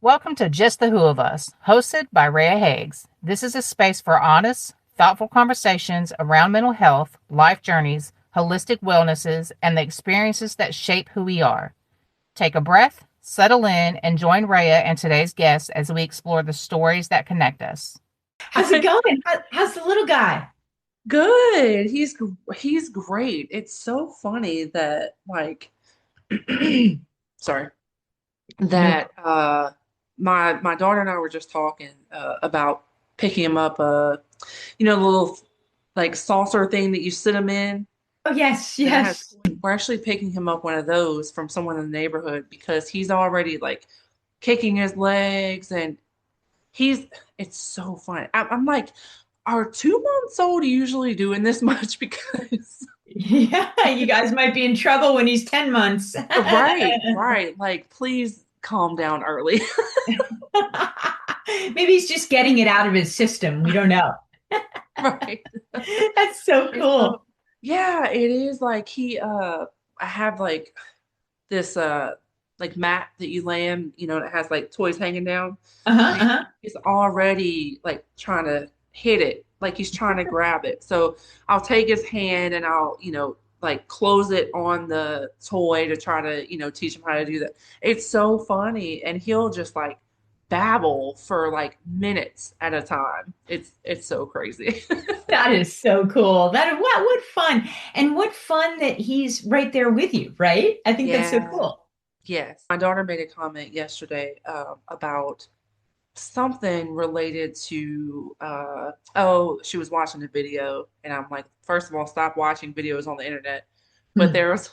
Welcome to Just the Who of Us, hosted by Reah. This is a space for honest, thoughtful conversations around mental health, life journeys, holistic wellnesses, and the experiences that shape who we are. Take a breath, settle in, and join Reah and today's guests as we explore the stories that connect us. How's it going? How's the little guy? Good. He's great. It's so funny that sorry, No. that my daughter and I were just talking about picking him up the little like saucer thing that you sit him in Oh, yes, that has yes. we're actually picking him up one of those from someone in the neighborhood because he's already like kicking his legs and he's it's so fun. I'm like, are 2 months old usually doing this much? Because Yeah, you guys might be in trouble when he's 10 months. right. Like, please calm down early. Maybe he's just getting it out of his system. We don't know. Right. That's so And so, cool. yeah, it is like I have like this like mat that you lay in, that has like toys hanging down. Uh-huh, And uh-huh. he's already like trying to hit it, like he's trying to grab it. So I'll take his hand and I'll, like close it on the toy to try to, teach him how to do that. It's so funny. And he'll just like babble for like minutes at a time. It's so crazy. That is so cool. What fun. And what fun that he's right there with you, right? I think that's so Yeah. cool. Yes. My daughter made a comment yesterday about something related to she was watching a video and I'm like, first of all, stop watching videos on the internet. But Hmm. there was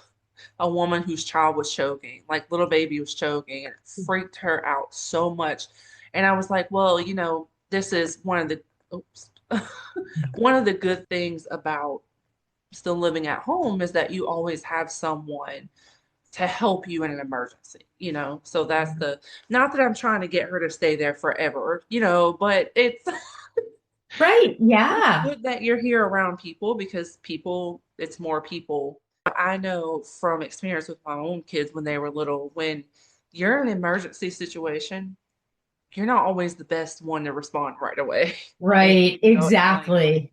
a woman whose child was choking, like little baby was choking, and it freaked her out so much. And I was like, well, this is one of the oops, one of the good things about still living at home is that you always have someone to help you in an emergency. So that's the not that I'm trying to get her to stay there forever, but it's Right. it's Yeah. good that you're here around people because it's more people. I know from experience with my own kids when they were little, when you're in an emergency situation, you're not always the best one to respond right away. And Right. and Exactly.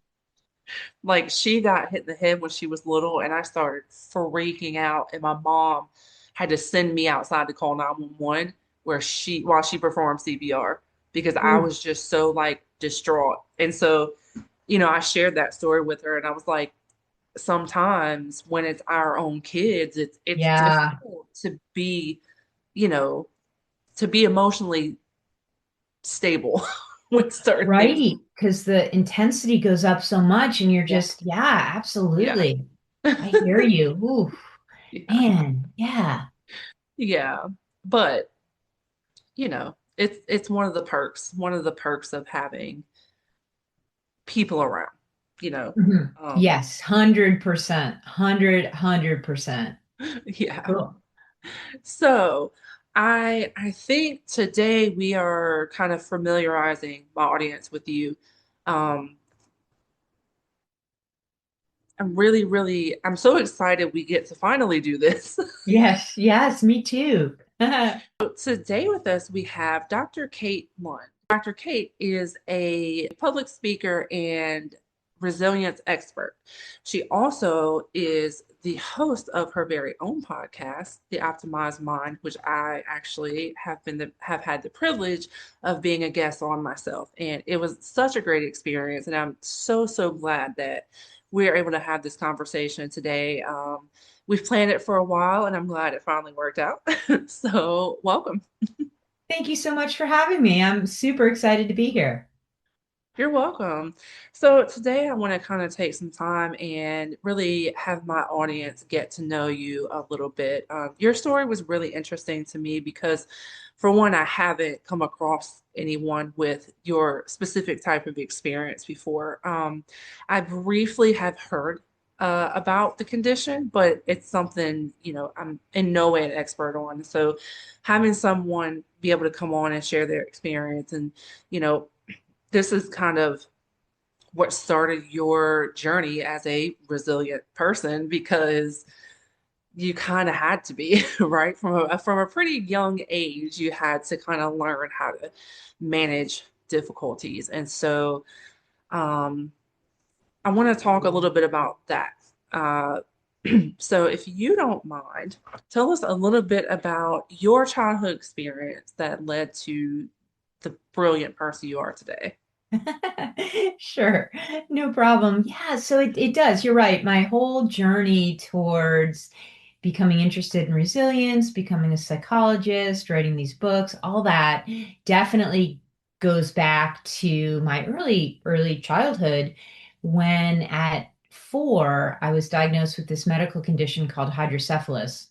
like she got hit in the head when she was little, and I started freaking out. And my mom had to send me outside to call 911 while she performed CPR because I Ooh. was just so like distraught. And so, I shared that story with her, and I was like, sometimes when it's our own kids, it's Yeah. difficult you know, to be emotionally stable with certain things. Right, because the intensity goes up so much, and you're Yeah. just, yeah, Yeah. absolutely. I hear you. Ooh, Yeah. man, yeah. Yeah. But it's one of the perks of having people around. Mhm. Um, Yes, 100%, 100%. yeah. Cool. So I think today we are kind of familiarizing my audience with you. Um, I'm so excited we get to finally do this. Yes, yes, me too. So today with us we have Dr. Kate Lund. Dr. Kate is a public speaker and resilience expert. She also is the host of her very own podcast, The Optimized Mind, which I actually have had the privilege of being a guest on myself. And it was such a great experience. And I'm so glad that we're able to have this conversation today. We've planned it for a while, and I'm glad it finally worked out. So, welcome. Thank you so much for having me. I'm super excited to be here. You're welcome. So, today I want to kind of take some time and really have my audience get to know you a little bit. Your story was really interesting to me because, for one, I haven't come across anyone with your specific type of experience before. I briefly have heard about the condition, but it's something, I'm in no way an expert on. So, having someone be able to come on and share their experience and, you know, this is kind of what started your journey as a resilient person because you kind of had to be, right? From a pretty young age, you had to kind of learn how to manage difficulties. And so um, I want to talk a little bit about that. Uh, so if you don't mind, tell us a little bit about your childhood experience that led to the brilliant person you are today. Sure, no problem. Yeah, so it does. You're right. My whole journey towards becoming interested in resilience, becoming a psychologist, writing these books, all that definitely goes back to my early childhood when at 4, I was diagnosed with this medical condition called hydrocephalus.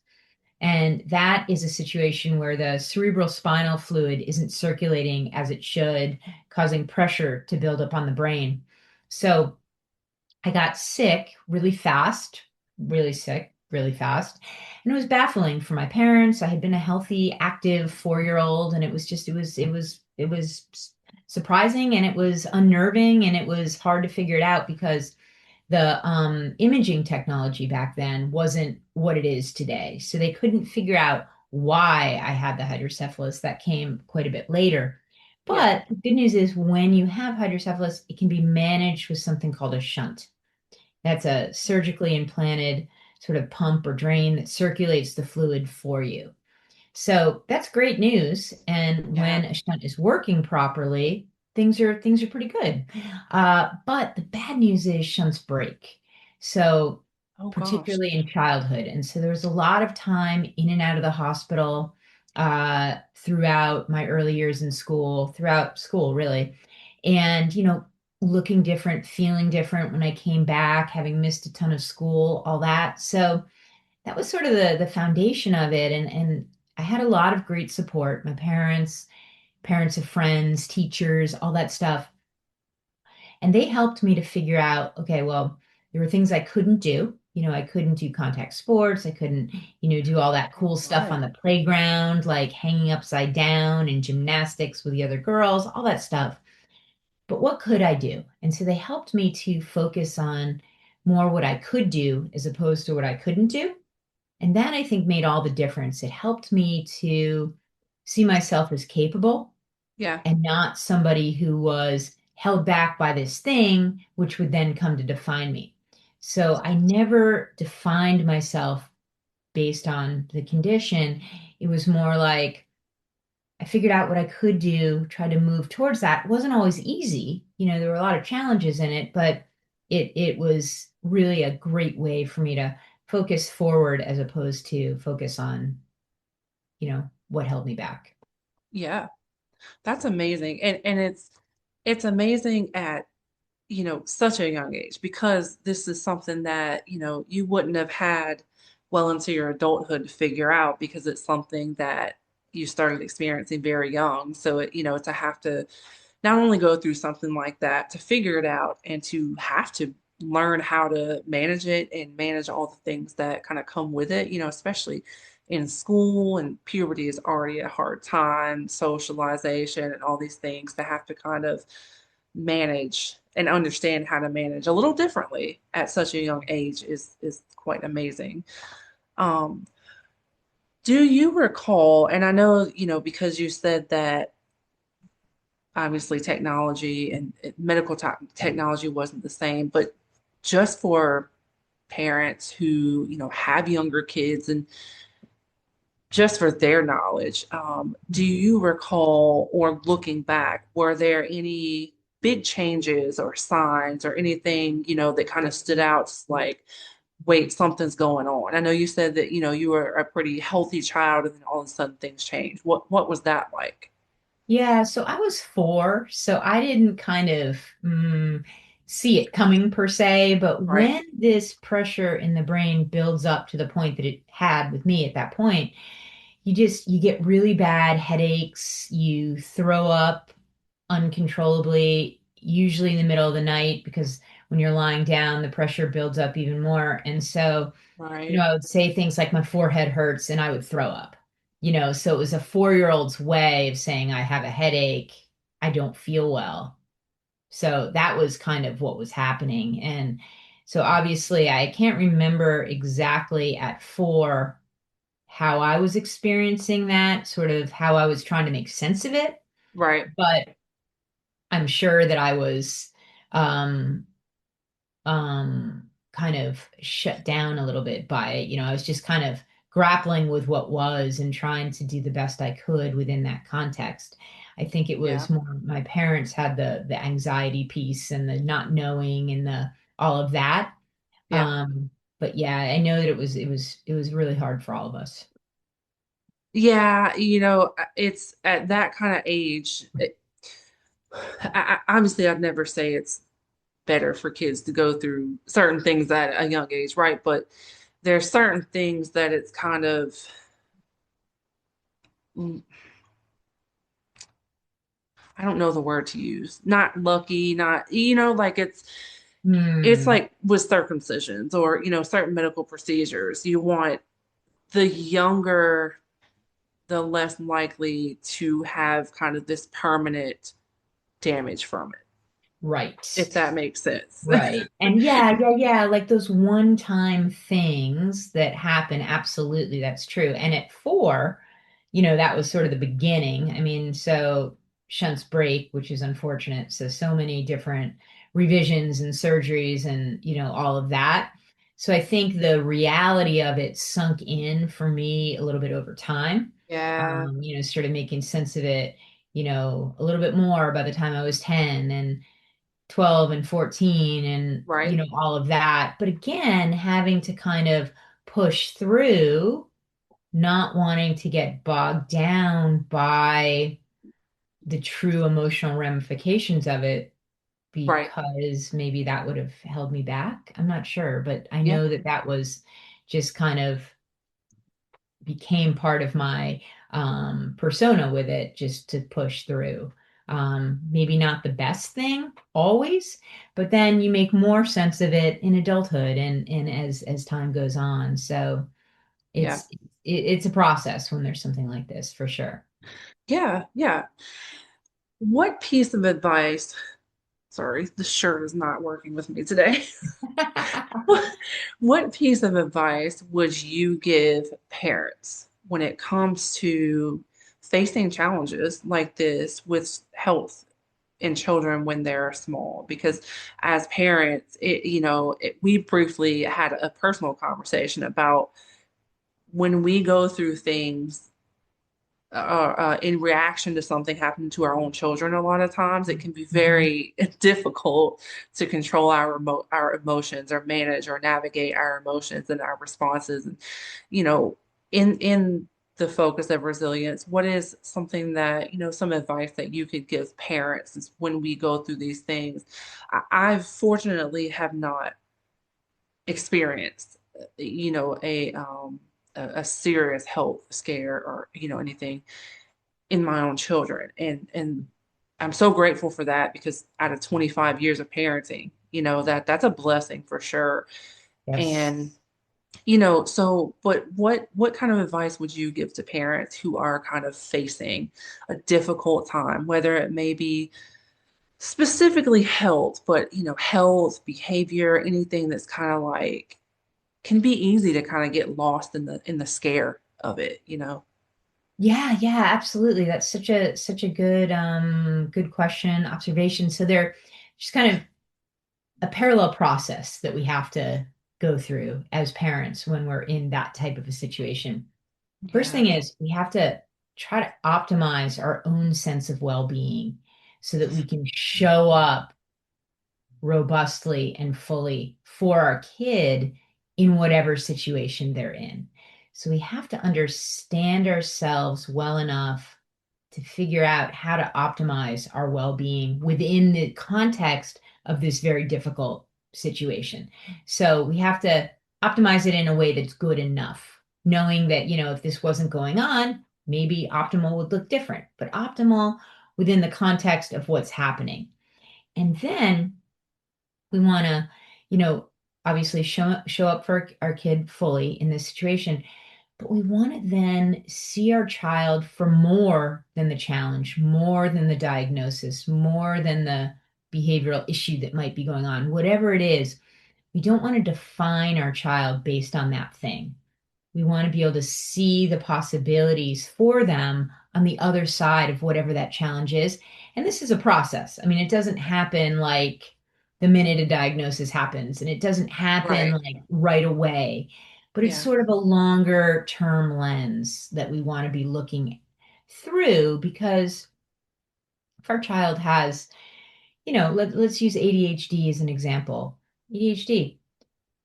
And that is a situation where the cerebral spinal fluid isn't circulating as it should, causing pressure to build up on the brain. So I got sick really fast, really sick really fast. And it was baffling for my parents. I had been a healthy, active 4-year-old, and it was surprising, and it was unnerving, and it was hard to figure it out because the imaging technology back then wasn't what it is today. So they couldn't figure out why I had the hydrocephalus. That came quite a bit later. Yeah. But the good news is when you have hydrocephalus, it can be managed with something called a shunt. That's a surgically implanted sort of pump or drain that circulates the fluid for you. So that's great news. And Yeah. when a shunt is working properly, things are pretty good. But the bad news is shunts break. So Oh gosh. particularly in childhood. And so there was a lot of time in and out of the hospital throughout my early years in school, throughout school, really. And, looking different, feeling different when I came back, having missed a ton of school, all that. So that was sort of the foundation of it. And I had a lot of great support. My parents, parents of friends, teachers, all that stuff. And they helped me to figure out, okay, well, there were things I couldn't do. I couldn't do contact sports. I couldn't, do all that cool stuff on Right. the playground, like hanging upside down and gymnastics with the other girls, all that stuff. But what could I do? And so they helped me to focus on more what I could do as opposed to what I couldn't do. And that I think made all the difference. It helped me to see myself as capable Yeah. and not somebody who was held back by this thing, which would then come to define me. So I never defined myself based on the condition. It was more like I figured out what I could do, tried to move towards that. It wasn't always easy. There were a lot of challenges in it, but it was really a great way for me to focus forward as opposed to focus on, what held me back. Yeah. That's amazing. And it's amazing at, such a young age because this is something that, you wouldn't have had well into your adulthood to figure out because it's something that you started experiencing very young. So to have to not only go through something like that to figure it out and to have to learn how to manage it and manage all the things that kind of come with it, especially in school and puberty is already a hard time, socialization and all these things to have to kind of manage and understand how to manage a little differently at such a young age is quite amazing. Um, do you recall, and I know, because you said that obviously technology and medical technology wasn't the same, but just for parents who, have younger kids and just for their knowledge, do you recall or looking back, were there any big changes or signs or anything, that kind of stood out, just like, wait, something's going on? I know you said that, you were a pretty healthy child and then all of a sudden things changed. What was that like? Yeah, so I was 4, so I didn't kind of see it coming per se, but Right, when this pressure in the brain builds up to the point that it had with me at that point, you get really bad headaches, you throw up uncontrollably, usually in the middle of the night because when you're lying down, the pressure builds up even more. And so right. I would say things like my forehead hurts and I would throw up. So it was a 4-year-old's way of saying I have a headache, I don't feel well. So that was kind of what was happening. And So obviously, I can't remember exactly at 4 how I was experiencing that, sort of how I was trying to make sense of it, Right. but I'm sure that I was um kind of shut down a little bit by it. I was just kind of grappling with what was and trying to do the best I could within that context. I think it Yeah. was more my parents had the anxiety piece and the not knowing and the all of that. Yeah. But yeah, I know that it was really hard for all of us. Yeah, it's at that kind of age. Obviously, I'd never say it's better for kids to go through certain things at a young age, right? But there's certain things that it's kind of, mm, I don't know the word to use. Not lucky, not, like it's Hmm, like with circumcisions or, certain medical procedures. You want the younger, the less likely to have kind of this permanent damage from it, right. if that makes sense. Right. And yeah, like those one-time things that happen, absolutely, that's true. And at 4, that was sort of the beginning. I mean, so shunts break, which is unfortunate. So many different revisions and surgeries and, all of that. So I think the reality of it sunk in for me a little bit over time. Yeah, Started making sense of it, a little bit more by the time I was 10 and 12 and 14 and right, all of that, but again having to kind of push through, not wanting to get bogged down by the true emotional ramifications of it, right. because maybe that would have held me back. I'm not sure, but I Yeah, know that that was just kind of became part of my persona with it, just to push through. Maybe not the best thing always, but then you make more sense of it in adulthood and as time goes on. So yeah, it's a process when there's something like this for sure. yeah, yeah. What piece of advice, sorry, the shirt is not working with me today. What piece of advice would you give parents when it comes to facing challenges like this with health in children when they're small? Because as parents, we briefly had a personal conversation about when we go through things in reaction to something happening to our own children. A lot of times it can be Mhm. very difficult to control our emotions or manage or navigate our emotions and our responses. And, you know, in the focus of resilience, what is something that, some advice that you could give parents is when we go through these things? I fortunately have not experienced, a serious health scare or, anything in my own children. And I'm so grateful for that because out of 25 years of parenting, that's a blessing for sure. Yes. And but what kind of advice would you give to parents who are kind of facing a difficult time, whether it may be specifically health, but health, behavior, anything that's kind of like can be easy to kind of get lost in the scare of it. Yeah, absolutely. That's such a good question, observation. So they're just kind of a parallel process that we have to go through as parents when we're in that type of a situation. First Yeah. thing is we have to try to optimize our own sense of well-being so that we can show up robustly and fully for our kid in whatever situation they're in. So we have to understand ourselves well enough to figure out how to optimize our well-being within the context of this very difficult situation. So we have to optimize it in a way that's good enough, knowing that, if this wasn't going on, maybe optimal would look different, but optimal within the context of what's happening. And then we want to, you know, obviously show up for our kid fully in this situation, but we want to then see our child for more than the challenge, more than the diagnosis, more than the behavioral issue that might be going on, whatever it is. we don't want to define our child based on that thing. We want to be able to see the possibilities for them on the other side of whatever that challenge is. And this is a process. I mean, it doesn't happen like the minute a diagnosis happens, and it doesn't happen Right. like right away, but it's Yeah. sort of a longer term lens that we want to be looking through because if our child has, let's use ADHD as an example. ADHD,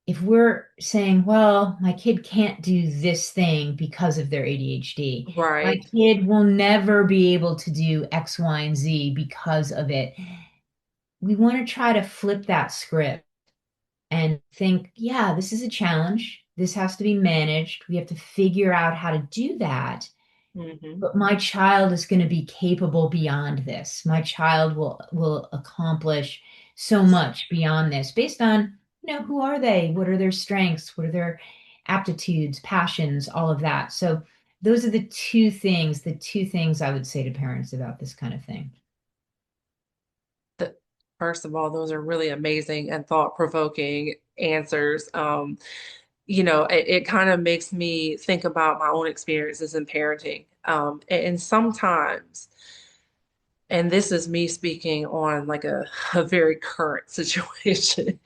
if we're saying, well, my kid can't do this thing because of their ADHD, my Right. kid will never be able to do X, Y, and Z because of it. We want to try to flip that script and think, yeah, this is a challenge. This has to be managed. We have to figure out how to do that. Hmm. But my child is going to be capable beyond this. My child will accomplish so much beyond this based on, who are they? What are their strengths? What are their aptitudes, passions, all of that. So those are the two things I would say to parents about this kind of thing. The, First of all, those are really amazing and thought-provoking answers. It kind of makes me think about my own experiences in parenting. And sometimes, and this is me speaking on like a very current situation,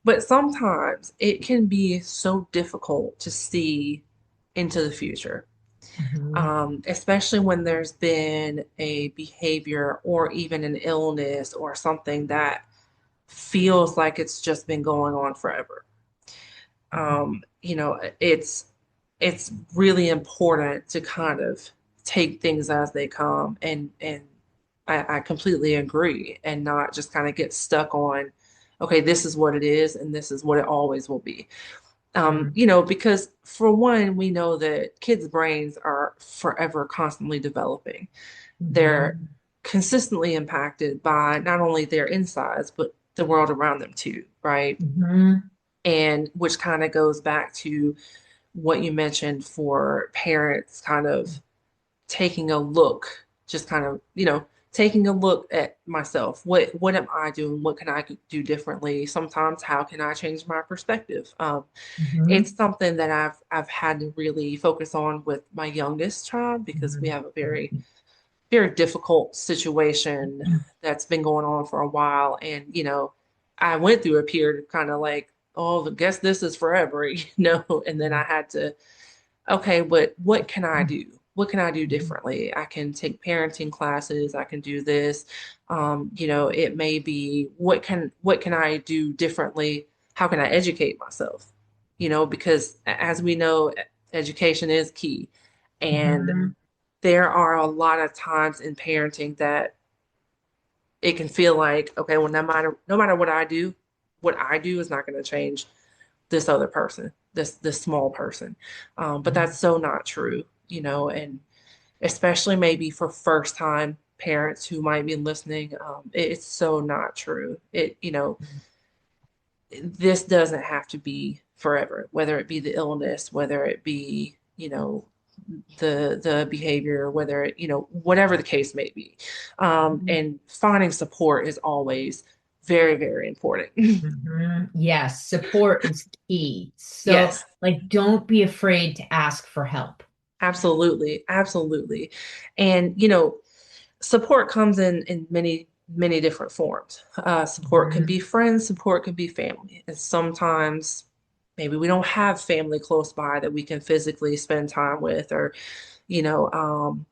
but sometimes it can be so difficult to see into the future, Mhm. especially when there's been a behavior or even an illness or something that feels like it's just been going on forever. It's really important to kind of take things as they come, and I completely agree, and not just kind of get stuck on, okay, this is what it is and this is what it always will be. Because for one, we know that kids' brains are forever constantly developing. They're Mhm. consistently impacted by not only their insides, but the world around them too, right? Mhm. And which kind of goes back to what you mentioned for parents kind of taking a look, just kind of, taking a look at myself. What am I doing? What can I do differently? Sometimes how can I change my perspective? Mhm. It's something that I've had to really focus on with my youngest child because we Mhm. have a very very difficult situation that's been going on for a while. And, I went through a period of kind of like, oh, I guess this is forever, and then I had to, okay, but what can I do? What can I do differently? I can take parenting classes. I can do this. It may be what can I do differently? How can I educate myself? Because as we know, education is key. And Mhm. there are a lot of times in parenting that it can feel like, okay, well, no matter what I do is not going to change this other person, this small person. But that's so not true, and especially maybe for first time parents who might be listening, it's so not true. This doesn't have to be forever, whether it be the illness, whether it be, the behavior, whether it, whatever the case may be. Mhm. And finding support is always very, very important. Yes, support is key. So, Yes, like, don't be afraid to ask for help. absolutely, absolutely. And support comes in many many different forms. Support can be Mhm. friends, support can be family, and sometimes maybe we don't have family close by that we can physically spend time with, or you know um,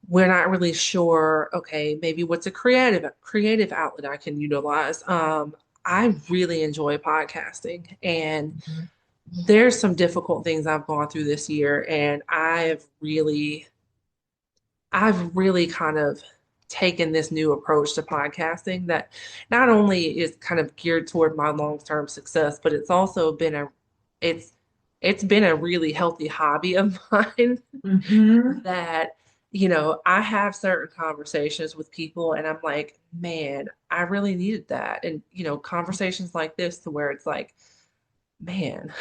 we're not really sure, okay, maybe what's a creative outlet I can utilize. I really enjoy podcasting, and Mhm. there's some difficult things I've gone through this year, and I've really kind of taken this new approach to podcasting that not only is kind of geared toward my long-term success, but it's it's been a really healthy hobby of mine Mhm. that I have certain conversations with people and I'm like, man, I really needed that. And conversations like this to where it's like, man,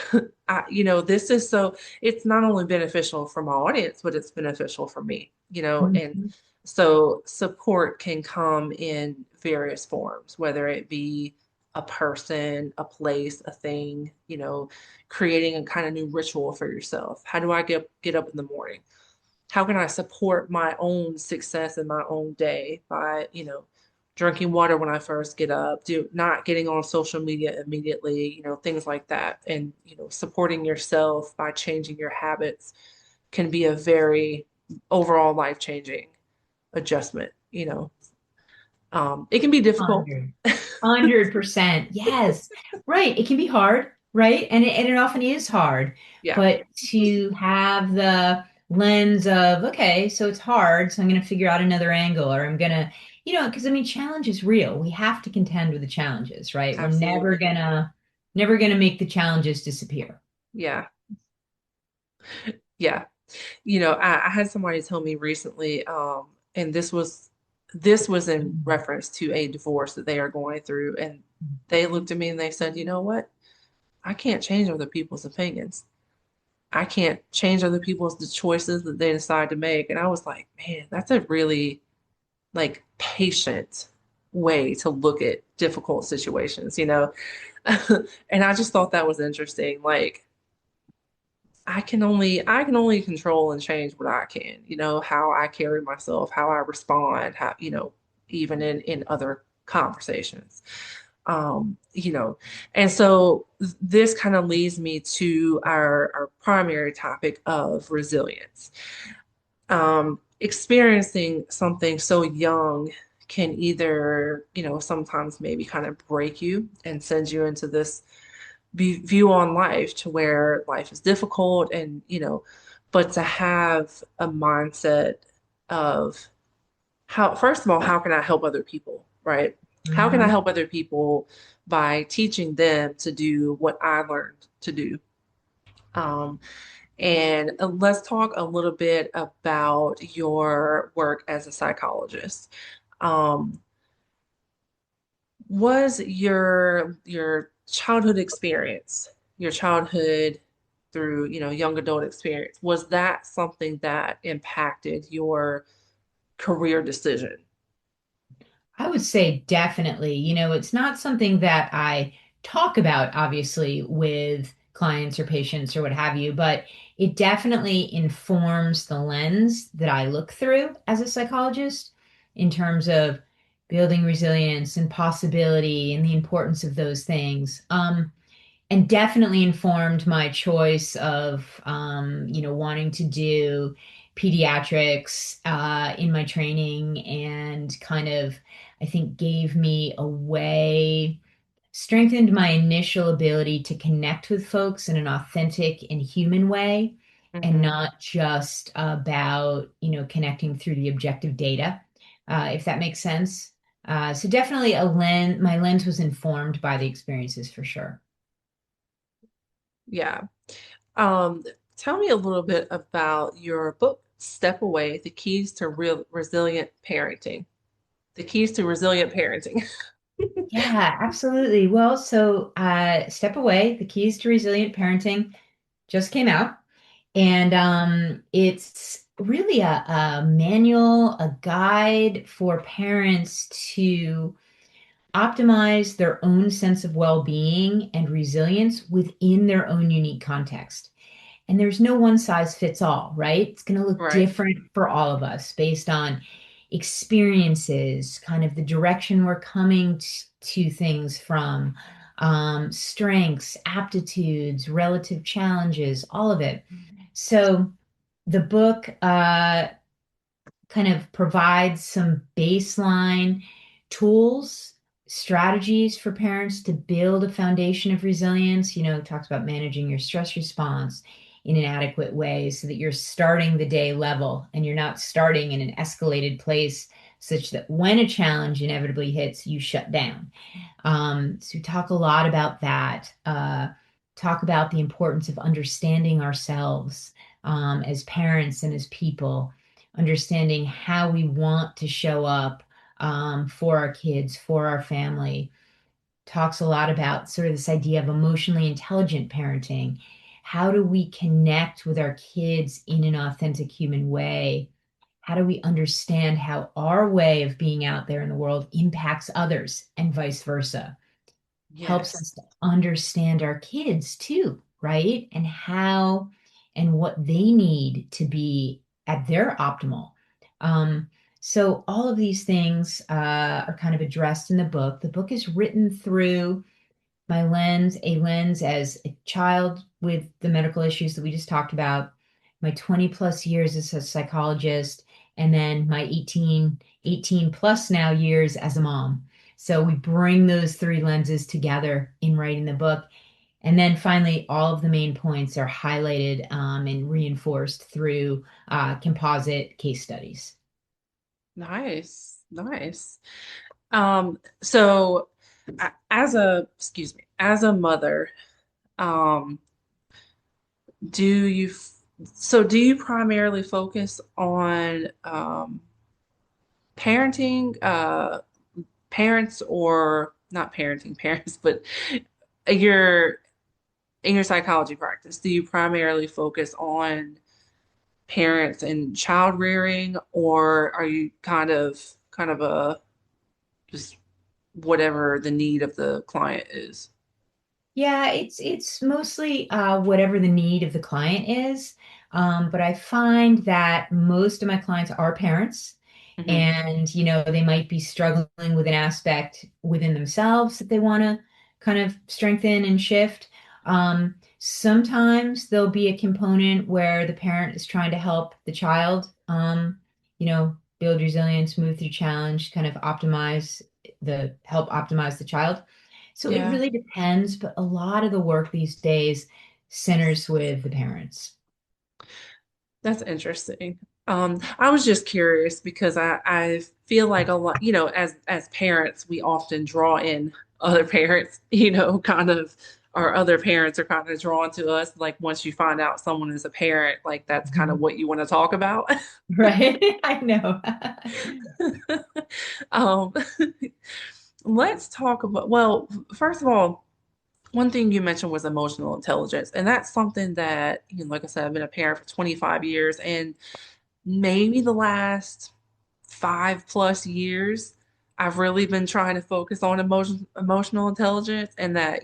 this is so, it's not only beneficial for my audience, but it's beneficial for me, and Mhm. so support can come in various forms, whether it be a person, a place, a thing, creating a kind of new ritual for yourself. How do I get up in the morning? How can I support my own success in my own day by, drinking water when I first get up, not getting on social media immediately, things like that. And, supporting yourself by changing your habits can be a very overall life-changing adjustment. It can be difficult. 100%. Yes. Right. It can be hard, right? And it often is hard. Yeah, But to have the lens of, okay, so it's hard, so I'm going to figure out another angle, or I'm going to, because I mean, challenge is real. We have to contend with the challenges, right? We're absolutely. never gonna make the challenges disappear. Yeah. Yeah. I had somebody tell me recently, and this was in Mhm. reference to a divorce that they are going through, and they looked at me and they said, "You know what? I can't change other people's opinions. I can't change other people's the choices that they decide to make." And I was like, man, that's a really like patient way to look at difficult situations. And I just thought that was interesting. Like I can only control and change what I can, how I carry myself, how I respond, how, even in other conversations. You know, and so this kind of leads me to our primary topic of resilience. Experiencing something so young can either, sometimes maybe kind of break you and send you into this view on life to where life is difficult and but to have a mindset of how, first of all, how can I help other people, right? How can I Mhm. help other people by teaching them to do what I learned to do? um, and let's talk a little bit about your work as a psychologist. um, was your childhood experience, your childhood through, young adult experience, was that something that impacted your career decision? I would say definitely. It's not something that I talk about, obviously, with clients or patients or what have you, but it definitely informs the lens that I look through as a psychologist in terms of building resilience and possibility and the importance of those things. And definitely informed my choice of wanting to do pediatrics in my training, and kind of, I think, gave me a way, strengthened my initial ability to connect with folks in an authentic and human way, and Hmm. not just about connecting through the objective data, if that makes sense. So definitely my lens was informed by the experiences for sure. Yeah. um, Tell me a little bit about your book, Step Away: The Keys to Real Resilient Parenting. The keys to resilient parenting. Yeah, absolutely. Well, so Step Away, The Keys to Resilient Parenting just came out. And it's really a manual, a guide for parents to optimize their own sense of well-being and resilience within their own unique context. And there's no one size fits all, right? It's going to look Right. different for all of us based on experiences, kind of the direction we're coming to things from, strengths, aptitudes, relative challenges, all of it. So the book kind of provides some baseline tools, strategies for parents to build a foundation of resilience. It talks about managing your stress response in an adequate way so that you're starting the day level and you're not starting in an escalated place such that when a challenge inevitably hits, you shut down. So we talk a lot about that. Talk about the importance of understanding ourselves as parents and as people, understanding how we want to show up for our kids, for our family. Talks a lot about sort of this idea of emotionally intelligent parenting. How do we connect with our kids in an authentic human way? How do we understand how our way of being out there in the world impacts others and vice versa? helps Yes. us to understand our kids too, right? And how and what they need to be at their optimal. Um, so all of these things are kind of addressed in the book. The book is written through my lens, a lens as a child with the medical issues that we just talked about, my 20 plus years as a psychologist, and then my 18 plus now years as a mom. So we bring those three lenses together in writing the book. And then finally, all of the main points are highlighted and reinforced through composite case studies. Nice. Nice. So as a, excuse me, as a mother, um, do you, so do you primarily focus on parenting, parents or not parenting parents, but your in your psychology practice, do you primarily focus on parents and child rearing, or are you kind of a just whatever the need of the client is? Yeah, it's mostly whatever the need of the client is. But I find that most of my clients are parents, Hmm. and they might be struggling with an aspect within themselves that they want to kind of strengthen and shift. Sometimes there'll be a component where the parent is trying to help the child, build resilience, move through challenge, kind of help optimize the child. So it Yeah. really depends, but a lot of the work these days centers with the parents. That's interesting. I was just curious because I feel like a lot, as parents, we often draw in other parents, kind of our other parents are kind of drawn to us. Like once you find out someone is a parent, like that's kind of Mhm. what you want to talk about. Right? I know. Um, let's talk about, well, first of all, one thing you mentioned was emotional intelligence, and that's something that, like I said, I've been a parent for 25 years, and maybe the last 5 plus years, I've really been trying to focus on emotional intelligence, and that,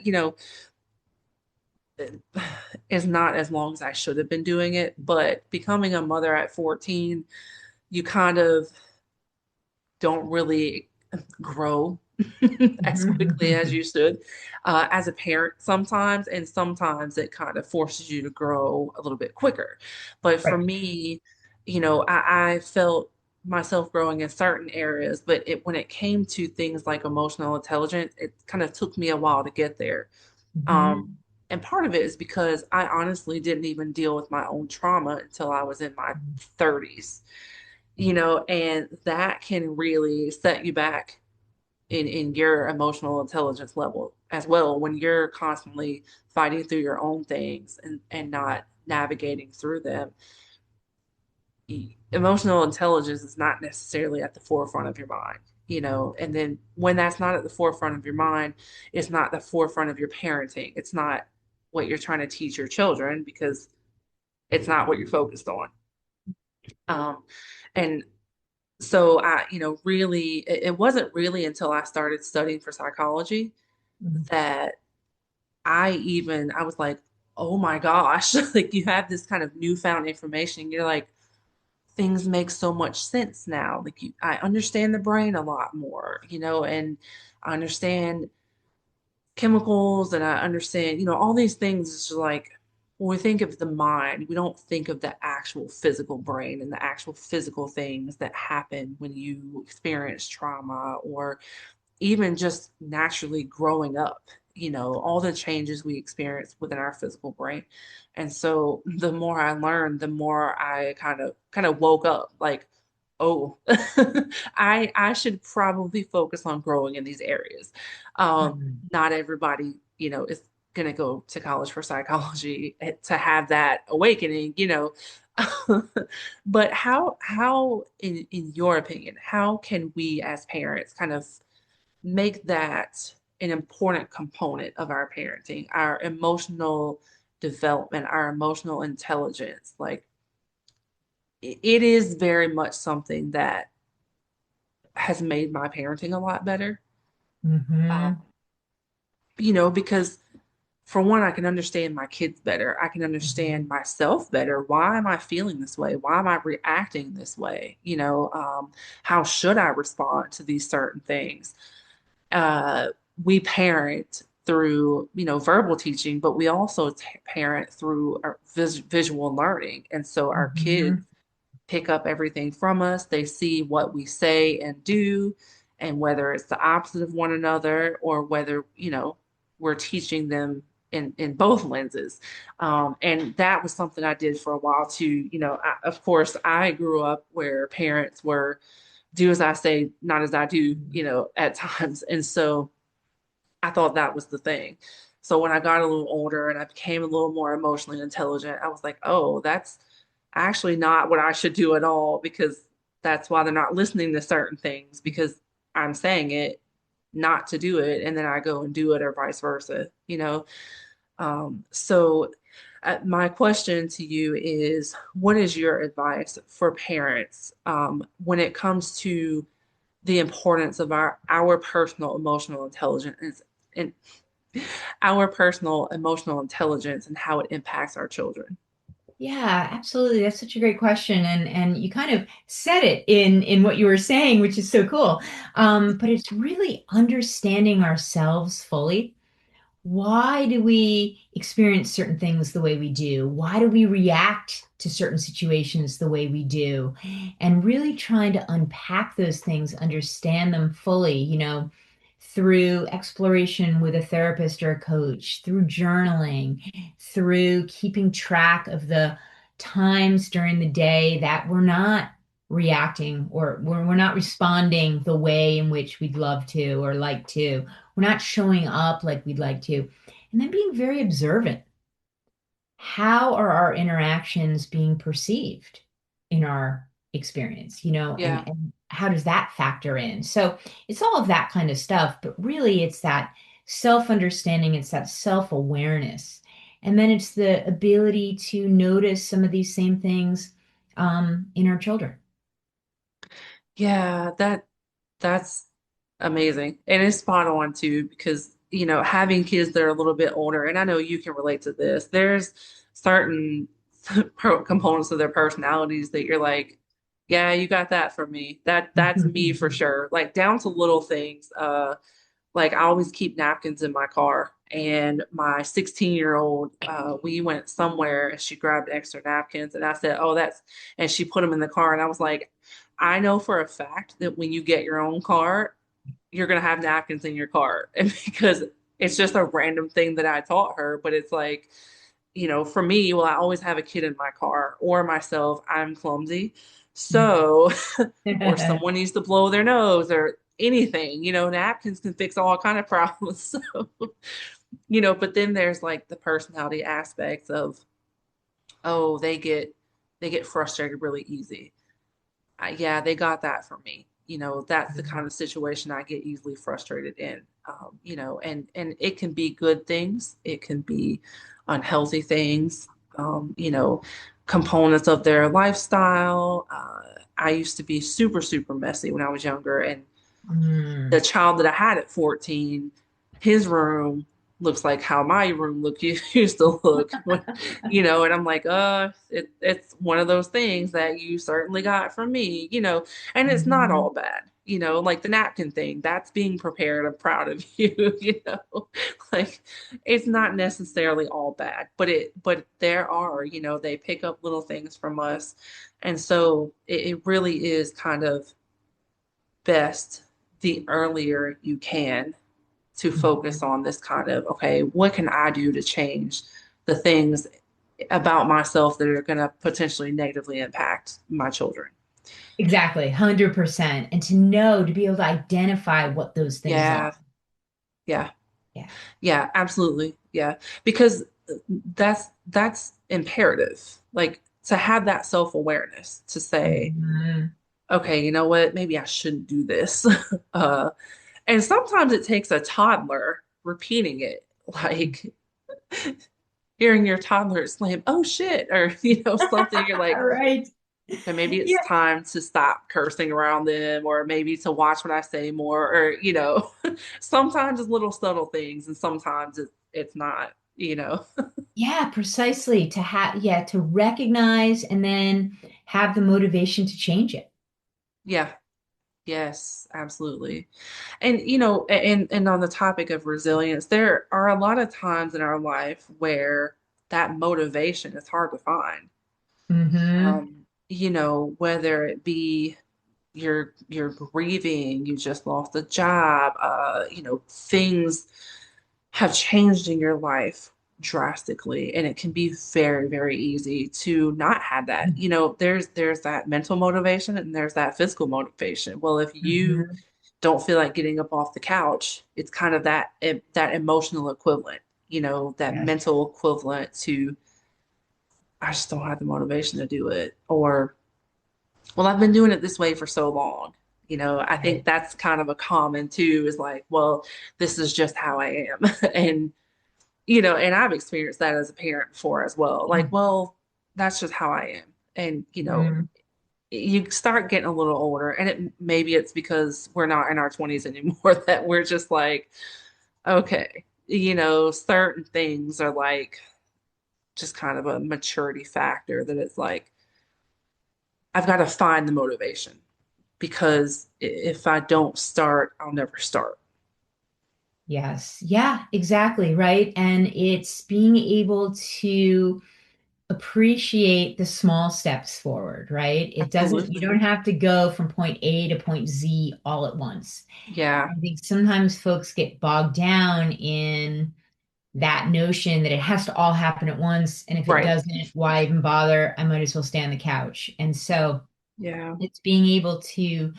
is not as long as I should have been doing it. But becoming a mother at 14, you kind of don't really grow as quickly as you should as a parent sometimes, and sometimes it kind of forces you to grow a little bit quicker. But for Right. me, I felt myself growing in certain areas, but when it came to things like emotional intelligence, it kind of took me a while to get there. Um, Mhm. and part of it is because I honestly didn't even deal with my own trauma until I was in my 30s, and that can really set you back in your emotional intelligence level as well when you're constantly fighting through your own things and not navigating through them. Emotional intelligence is not necessarily at the forefront of your mind, and then when that's not at the forefront of your mind, it's not the forefront of your parenting. It's not what you're trying to teach your children because it's not what you're focused on. Um, and so really, it wasn't really until I started studying for psychology Mhm. that I was like, oh my gosh, like you have this kind of newfound information. You're like, things make so much sense now. Like I understand the brain a lot more, and I understand chemicals and I understand, all these things. It's just like when we think of the mind, we don't think of the actual physical brain and the actual physical things that happen when you experience trauma or even just naturally growing up, all the changes we experience within our physical brain. And so the more I learned, the more I kind of woke up like, oh, I should probably focus on growing in these areas. Mhm. Not everybody, is gonna go to college for psychology to have that awakening. But how in your opinion, how can we as parents kind of make that an important component of our parenting, our emotional development, our emotional intelligence? Like it is very much something that has made my parenting a lot better. Um, Mhm. because for one, I can understand my kids better. I can understand myself better. Why am I feeling this way? Why am I reacting this way? How should I respond to these certain things? uh, we parent through, verbal teaching, but we also parent through our visual learning. And so our kids Mhm. pick up everything from us. They see what we say and do, and whether it's the opposite of one another or whether, we're teaching them in both lenses. And that was something I did for a while too. Of course, I grew up where parents were do as I say, not as I do, at times. And so I thought that was the thing. So when I got a little older and I became a little more emotionally intelligent, I was like, oh, that's actually not what I should do at all, because that's why they're not listening to certain things, because I'm saying it not to do it. And then I go and do it, or vice versa. So my question to you is, what is your advice for parents when it comes to the importance of our personal emotional intelligence and our personal emotional intelligence and how it impacts our children? Yeah, absolutely. That's such a great question, and you kind of said it in what you were saying, which is so cool. But it's really understanding ourselves fully. Why do we experience certain things the way we do? Why do we react to certain situations the way we do? And really trying to unpack those things, understand them fully, through exploration with a therapist or a coach, through journaling, through keeping track of the times during the day that we're not reacting or we're not responding the way in which we'd love to or like to. We're not showing up like we'd like to. And then being very observant. How are our interactions being perceived in our experience, Yeah. and how does that factor in? So it's all of that kind of stuff, but really it's that self-understanding, it's that self-awareness. And then it's the ability to notice some of these same things in our children. Yeah, that's amazing. And it's spot on too, because having kids that are a little bit older, and I know you can relate to this, there's certain components of their personalities that you're like, yeah, you got that from me. That's me for sure. Like down to little things. Like I always keep napkins in my car. And my 16-year-old, we went somewhere and she grabbed extra napkins and I said, oh, and she put them in the car. And I was like, I know for a fact that when you get your own car, you're going to have napkins in your car. And because it's just a random thing that I taught her, but it's like, for me, well, I always have a kid in my car or myself. I'm clumsy. So, or someone needs to blow their nose or anything, napkins can fix all kind of problems. So, but then there's like the personality aspects of, oh, they get frustrated really easy. Yeah, they got that from me. That's the kind of situation I get easily frustrated in. And it can be good things, it can be unhealthy things, components of their lifestyle. I used to be super, super messy when I was younger, and the Mm. child that I had at 14, his room looks like how my room used to look and I'm like, it's one of those things that you certainly got from me. And it's not all Mhm. bad, like the napkin thing, that's being prepared. I'm proud of you, like it's not necessarily all bad, but there are, they pick up little things from us. And so it really is kind of best the earlier you can to focus Mhm. on this kind of, okay, what can I do to change the things about myself that are going to potentially negatively impact my children? Exactly, 100%. And to know, to be able to identify what those things are. Yeah, yeah, Yeah. yeah, absolutely. Yeah, because that's imperative. Like to have that self-awareness to say, Mhm. okay, you know what, maybe I shouldn't do this. uh, and sometimes it takes a toddler repeating it, like hearing your toddler exclaim, "Oh shit," or something. You're like, Right. And maybe it's Yeah. time to stop cursing around them, or maybe to watch what I say more, or, sometimes it's little subtle things, and sometimes it's not, you know. Yeah, precisely. To have, yeah, to recognize and then have the motivation to change it. Yeah, yes, absolutely. And, and on the topic of resilience, there are a lot of times in our life where that motivation is hard to find. Hmm. Whether it be you're grieving, you just lost a job, things have changed in your life drastically, and it can be very, very easy to not have that. There's that mental motivation and there's that physical motivation. Well, if you Hmm. don't feel like getting up off the couch, it's kind of that emotional equivalent, that Yes. mental equivalent to I just don't have the motivation to do it, or well, I've been doing it this way for so long. I think Right. that's kind of a common too, is like, well, this is just how I am. And I've experienced that as a parent before as well. Like, well, that's just how I am. And, Mm-hmm. you start getting a little older, and maybe it's because we're not in our 20s anymore that we're just like, okay, certain things are like just kind of a maturity factor that it's like, I've got to find the motivation, because if I don't start, I'll never start. Yes. Yeah, exactly. Right. And it's being able to appreciate the small steps forward, right? It doesn't, you don't Absolutely. have to go from point A to point Z all at once. Yeah. I think sometimes folks get bogged down in that notion that it has to all happen at once. And if it Right. doesn't, why even bother? I might as well stay on the couch. And so Yeah. it's being able to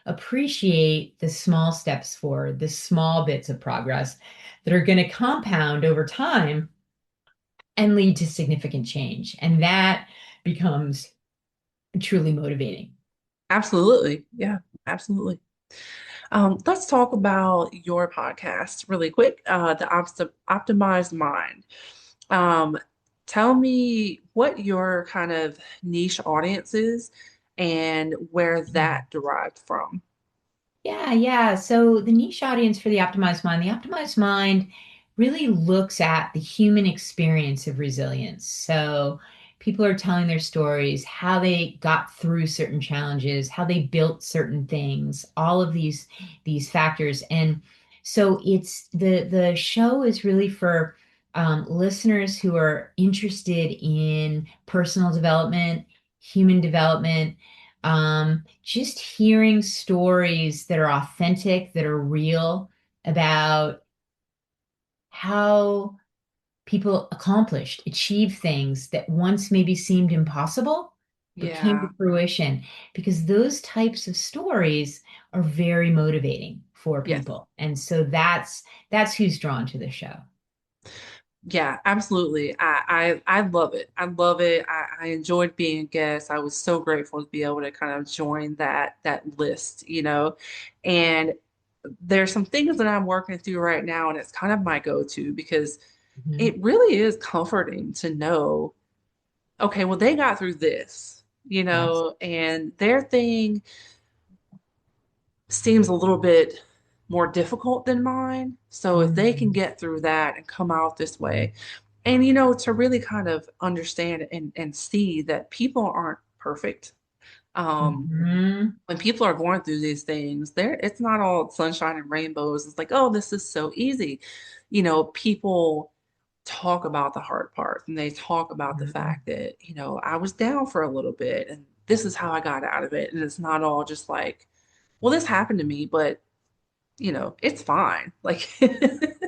appreciate the small steps forward, the small bits of progress that are going to compound over time and lead to significant change. And that becomes truly motivating. Absolutely. Yeah. Absolutely. Let's talk about your podcast really quick. The Optimized Mind. Um, Tell me what your kind of niche audience is and where that derived from. Yeah, yeah. So the niche audience for the optimized mind really looks at the human experience of resilience. So people are telling their stories, how they got through certain challenges, how they built certain things, all of these factors. And so it's the show is really for listeners who are interested in personal development, human development, just hearing stories that are authentic, that are real about how people accomplished, achieved things that once maybe seemed impossible, but came to Yeah. fruition. Because those types of stories are very motivating for Yes. people. And so that's who's drawn to the show. Yeah, absolutely. I love it. I love it. I enjoyed being a guest. I was so grateful to be able to kind of join that list, And there's some things that I'm working through right now, and it's kind of my go-to because Mhm. it really is comforting to know, okay, well, they got through this, Yes. and their thing seems a little bit more difficult than mine. So if they can Mhm. get through that and come out this way, and to really kind of understand and see that people aren't perfect. Um, Mhm. when people are going through these things, it's not all sunshine and rainbows. It's like, oh, this is so easy. People talk about the hard part, and they talk about the Mhm. fact that, I was down for a little bit and this is how I got out of it. And it's not all just like, well, this happened to me, but it's fine. Like,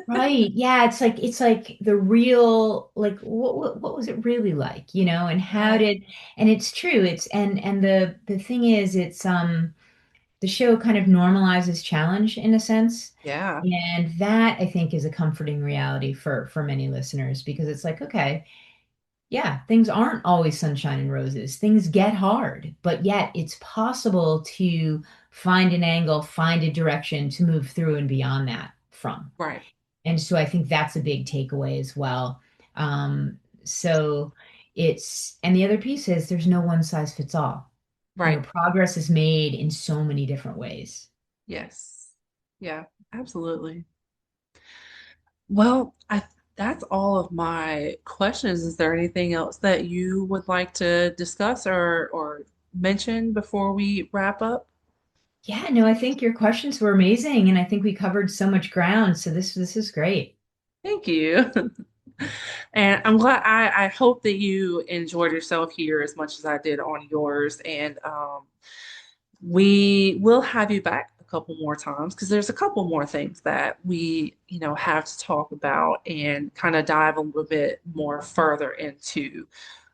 Right. Yeah, it's like the real like what was it really like, and how yeah, did and it's true. It's and the thing is the show kind of normalizes challenge in a sense. yeah, And that I think is a comforting reality for many listeners because it's like, okay, yeah, things aren't always sunshine and roses. Things get hard, but yet it's possible to find an angle, find a direction to move through and beyond that from. right. And so I think that's a big takeaway as well. So and the other piece is there's no one size fits all. Right. Progress is made in so many different ways. Yes. Yeah, absolutely. Well, that's all of my questions. Is there anything else that you would like to discuss or mention before we wrap up? Yeah, no, I think your questions were amazing, and I think we covered so much ground. So this is great. Thank you. And I'm glad I hope that you enjoyed yourself here as much as I did on yours. And we will have you back a couple more times because there's a couple more things that we, have to talk about and kind of dive a little bit more further into.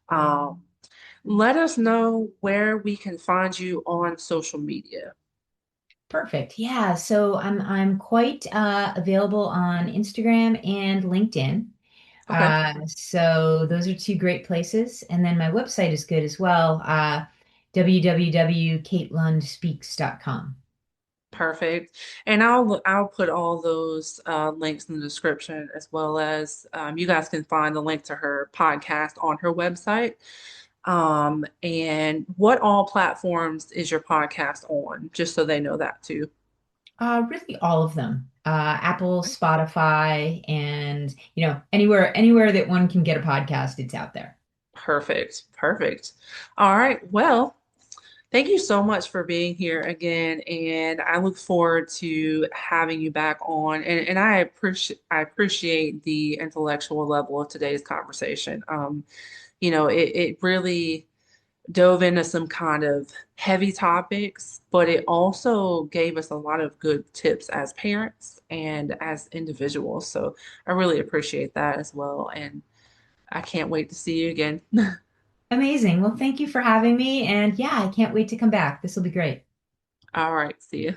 Um, Let us know where we can find you on social media. Perfect. Yeah. So I'm quite available on Instagram and LinkedIn. Okay, So those are two great places. And then my website is good as well. www.katelundspeaks.com. perfect. And I'll put all those links in the description as well as you guys can find the link to her podcast on her website. And what all platforms is your podcast on? Just so they know that too. Really all of them. Apple, Spotify, and anywhere that one can get a podcast, it's out there. Perfect. Perfect. All right. Well, thank you so much for being here again, and I look forward to having you back on. And I appreciate the intellectual level of today's conversation. It really dove into some kind of heavy topics, but it also gave us a lot of good tips as parents and as individuals. So I really appreciate that as well, and I can't wait to see you again. Amazing. Well, thank you for having me. And yeah, I can't wait to come back. This will be great. All right, see you.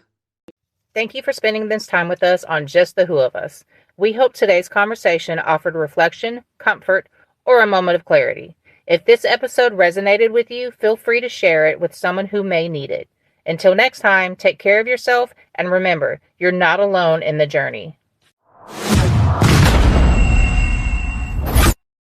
Thank you for spending this time with us on Just the Who of Us. We hope today's conversation offered reflection, comfort, or a moment of clarity. If this episode resonated with you, feel free to share it with someone who may need it. Until next time, take care of yourself and remember, you're not alone in the journey.